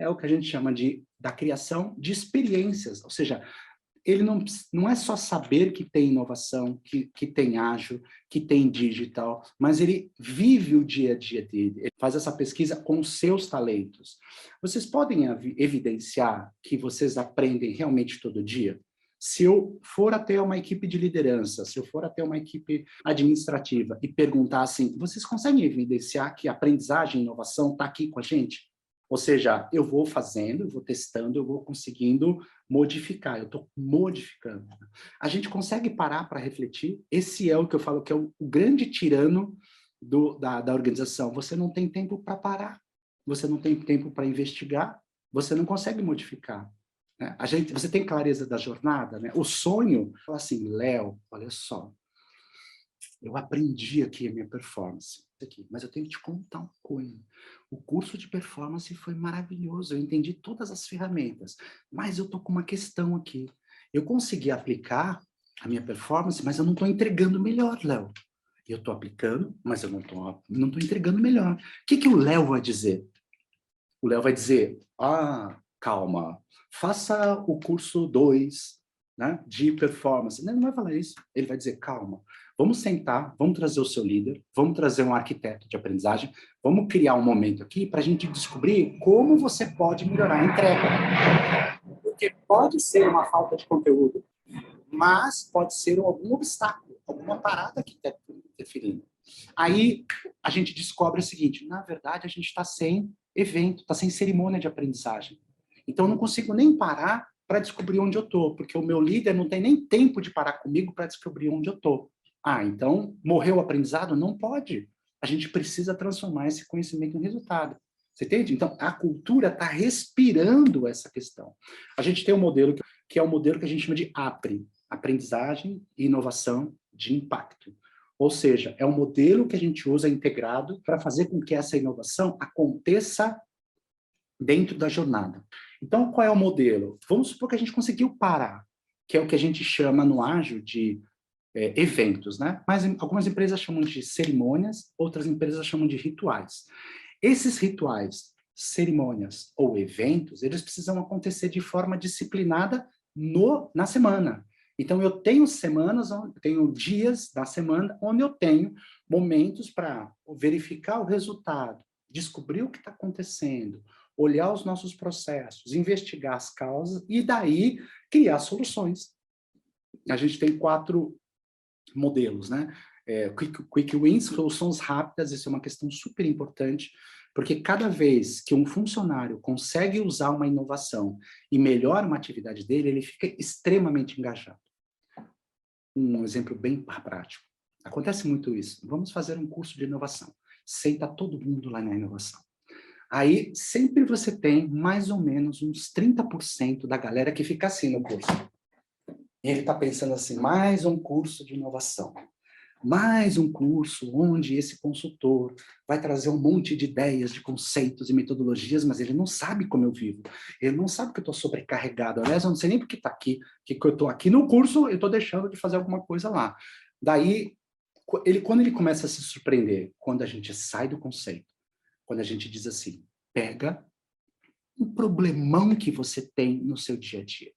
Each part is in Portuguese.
é o que a gente chama da criação de experiências, ou seja, ele não é só saber que tem inovação, que tem ágil, que tem digital, mas ele vive o dia a dia dele, ele faz essa pesquisa com os seus talentos. Vocês podem evidenciar que vocês aprendem realmente todo dia? Se eu for até uma equipe de liderança, se eu for até uma equipe administrativa e perguntar assim, vocês conseguem evidenciar que a aprendizagem e inovação está aqui com a gente? Ou seja, eu vou fazendo, eu vou testando, eu vou conseguindo modificar, eu estou modificando. A gente consegue parar para refletir? Esse é o que eu falo que é o grande tirano da organização. Você não tem tempo para parar, você não tem tempo para investigar, você não consegue modificar. Né? Você tem clareza da jornada? Né? O sonho, fala assim, Léo, olha só, eu aprendi aqui a minha performance, mas eu tenho que te contar uma coisa. O curso de performance foi maravilhoso, eu entendi todas as ferramentas, mas eu estou com uma questão aqui. Eu consegui aplicar a minha performance, mas eu não estou entregando melhor, Léo. Eu estou aplicando, mas eu não estou entregando melhor. O que o Léo vai dizer? O Léo vai dizer, calma, faça o curso 2, né, de performance. Ele não vai falar isso, ele vai dizer, calma, vamos sentar, vamos trazer o seu líder, vamos trazer um arquiteto de aprendizagem, vamos criar um momento aqui para a gente descobrir como você pode melhorar a entrega. Porque pode ser uma falta de conteúdo, mas pode ser algum obstáculo, alguma parada que está interferindo. Aí a gente descobre o seguinte, na verdade a gente está sem evento, está sem cerimônia de aprendizagem. Então eu não consigo nem parar para descobrir onde eu estou, porque o meu líder não tem nem tempo de parar comigo para descobrir onde eu estou. Então morreu o aprendizado? Não pode. A gente precisa transformar esse conhecimento em resultado. Você entende? Então a cultura está respirando essa questão. A gente tem um modelo que é o modelo que a gente chama de APRE, aprendizagem e inovação de impacto. Ou seja, é um modelo que a gente usa integrado para fazer com que essa inovação aconteça dentro da jornada. Então, qual é o modelo? Vamos supor que a gente conseguiu parar, que é o que a gente chama no ágil de eventos, né? Mas algumas empresas chamam de cerimônias, outras empresas chamam de rituais. Esses rituais, cerimônias ou eventos, eles precisam acontecer de forma disciplinada na semana. Então, eu tenho tenho dias da semana onde eu tenho momentos para verificar o resultado, descobrir o que está acontecendo, olhar os nossos processos, investigar as causas e daí criar soluções. A gente tem 4 modelos, né? Quick wins, soluções rápidas, isso é uma questão super importante, porque cada vez que um funcionário consegue usar uma inovação e melhora uma atividade dele, ele fica extremamente engajado. Um exemplo bem prático. Acontece muito isso. Vamos fazer um curso de inovação. Senta todo mundo lá na inovação. Aí, sempre você tem mais ou menos uns 30% da galera que fica assim no curso. E ele está pensando assim, mais um curso de inovação. Mais um curso onde esse consultor vai trazer um monte de ideias, de conceitos e metodologias, mas ele não sabe como eu vivo. Ele não sabe que eu estou sobrecarregado. Aliás, eu não sei nem por que está aqui, que eu estou aqui no curso, eu estou deixando de fazer alguma coisa lá. Daí, quando ele começa a se surpreender, quando a gente sai do conceito, quando a gente diz assim, pega um problemão que você tem no seu dia a dia.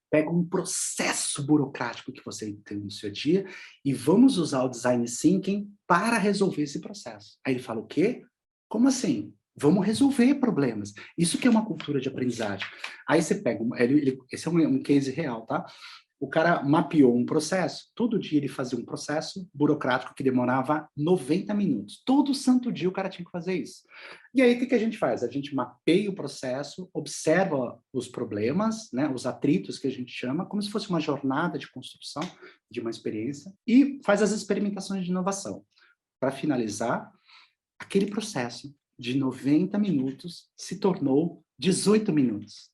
Pega um processo burocrático que você tem no seu dia e vamos usar o design thinking para resolver esse processo. Aí ele fala, o quê? Como assim? Vamos resolver problemas. Isso que é uma cultura de aprendizagem. Aí você pega, esse é um case real, tá? O cara mapeou um processo, todo dia ele fazia um processo burocrático que demorava 90 minutos. Todo santo dia o cara tinha que fazer isso. E aí, o que a gente faz? A gente mapeia o processo, observa os problemas, né, os atritos que a gente chama, como se fosse uma jornada de construção de uma experiência, e faz as experimentações de inovação. Para finalizar, aquele processo de 90 minutos se tornou 18 minutos.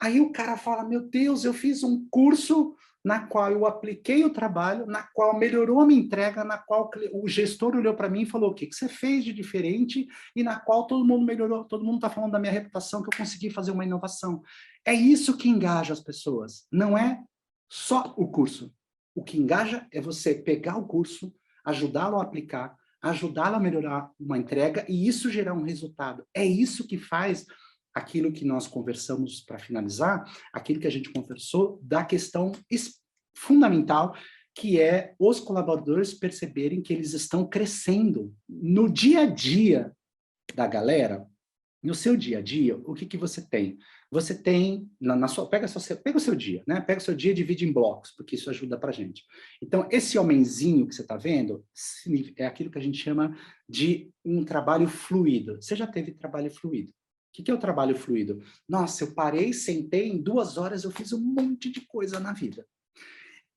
Aí o cara fala, meu Deus, eu fiz um curso na qual eu apliquei o trabalho, na qual melhorou a minha entrega, na qual o gestor olhou para mim e falou, o que você fez de diferente? E na qual todo mundo melhorou, todo mundo está falando da minha reputação, que eu consegui fazer uma inovação. É isso que engaja as pessoas, não é só o curso. O que engaja é você pegar o curso, ajudá-lo a aplicar, ajudá-lo a melhorar uma entrega e isso gerar um resultado. É isso que faz aquilo que nós conversamos para finalizar, aquilo que a gente conversou da questão fundamental, que é os colaboradores perceberem que eles estão crescendo no dia a dia da galera. No seu dia a dia, o que você tem? Você tem, pega o seu dia, né? Pega o seu dia e divide em blocos, porque isso ajuda pra gente. Então, esse homenzinho que você está vendo, é aquilo que a gente chama de um trabalho fluido. Você já teve trabalho fluido? O que é o trabalho fluido? Nossa, eu parei, sentei, em 2 horas eu fiz um monte de coisa na vida.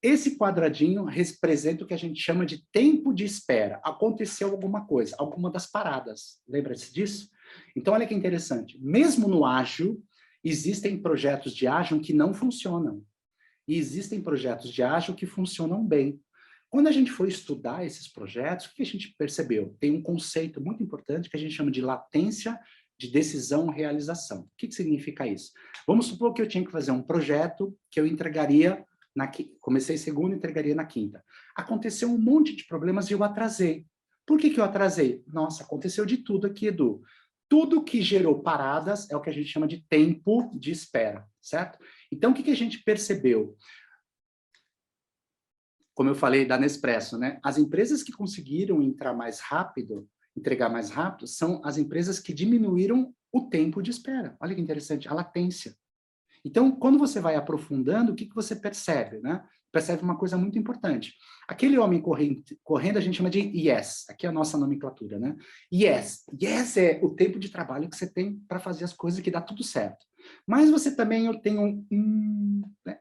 Esse quadradinho representa o que a gente chama de tempo de espera. Aconteceu alguma coisa, alguma das paradas. Lembra-se disso? Então, olha que interessante. Mesmo no ágil, existem projetos de ágil que não funcionam. E existem projetos de ágil que funcionam bem. Quando a gente foi estudar esses projetos, o que a gente percebeu? Tem um conceito muito importante que a gente chama de latência de decisão-realização. O que significa isso? Vamos supor que eu tinha que fazer um projeto que eu entregaria comecei segunda e entregaria na quinta. Aconteceu um monte de problemas e eu atrasei. Por que eu atrasei? Nossa, aconteceu de tudo aqui, Edu. Tudo que gerou paradas é o que a gente chama de tempo de espera, certo? Então, o que a gente percebeu? Como eu falei da Nespresso, né? As empresas que conseguiram entrar mais rápido, entregar mais rápido, são as empresas que diminuíram o tempo de espera. Olha que interessante, a latência. Então, quando você vai aprofundando, o que você percebe, né? Percebe uma coisa muito importante. Aquele homem correndo a gente chama de yes, aqui é a nossa nomenclatura, né? Yes é o tempo de trabalho que você tem para fazer as coisas que dá tudo certo. Mas você também tem né?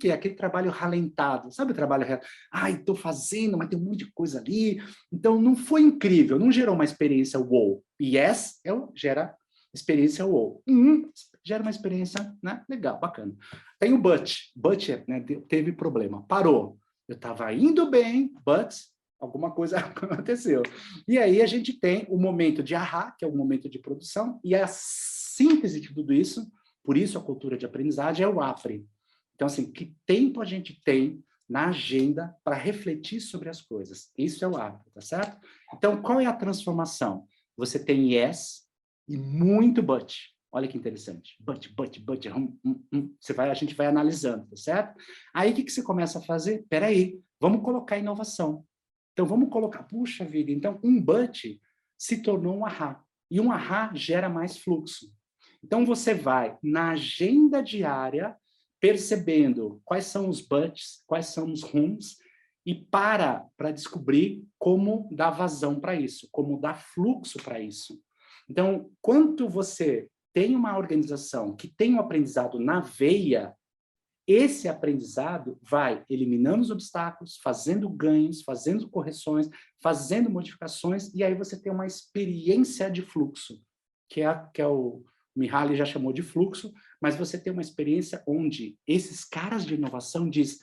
Que é aquele trabalho ralentado, sabe o trabalho ralentado? Ai, estou fazendo, mas tem um monte de coisa ali. Então, não foi incrível, não gerou uma experiência wow. Yes gera experiência wow. Gera uma experiência, né, legal, bacana. Tem o but, né, teve problema, parou. Eu estava indo bem, but alguma coisa aconteceu. E aí a gente tem o momento de ahá, que é o momento de produção, e a síntese de tudo isso, por isso a cultura de aprendizagem é o APRE. Então, assim, que tempo a gente tem na agenda para refletir sobre as coisas? Isso é o APRE, tá certo? Então, qual é a transformação? Você tem yes e muito but. Olha que interessante. But. A gente vai analisando, tá certo? Aí, o que você começa a fazer? Peraí, vamos colocar inovação. Então, vamos colocar, puxa vida, então um but se tornou um ahá. E um ahá gera mais fluxo. Então, você vai na agenda diária, percebendo quais são os buts, quais são os rooms, e para descobrir como dar vazão para isso, como dar fluxo para isso. Então, quanto você tem uma organização que tem um aprendizado na veia, esse aprendizado vai eliminando os obstáculos, fazendo ganhos, fazendo correções, fazendo modificações, e aí você tem uma experiência de fluxo, que é o Mihaly já chamou de fluxo, mas você tem uma experiência onde esses caras de inovação dizem: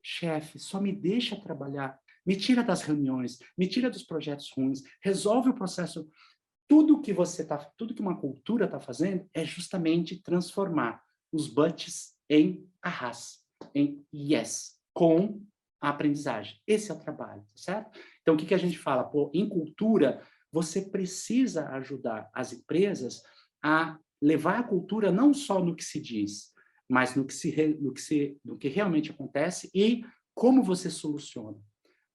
chefe, só me deixa trabalhar, me tira das reuniões, me tira dos projetos ruins, resolve o processo. Tudo que uma cultura está fazendo é justamente transformar os buts em ahás, em yes, com a aprendizagem. Esse é o trabalho, certo? Então, o que a gente fala? Pô, em cultura, você precisa ajudar as empresas a levar a cultura não só no que se diz, mas no que realmente acontece e como você soluciona. O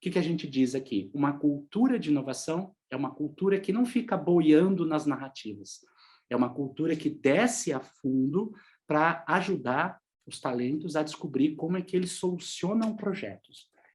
que a gente diz aqui? Uma cultura de inovação é uma cultura que não fica boiando nas narrativas. É uma cultura que desce a fundo para ajudar os talentos a descobrir como é que eles solucionam projetos.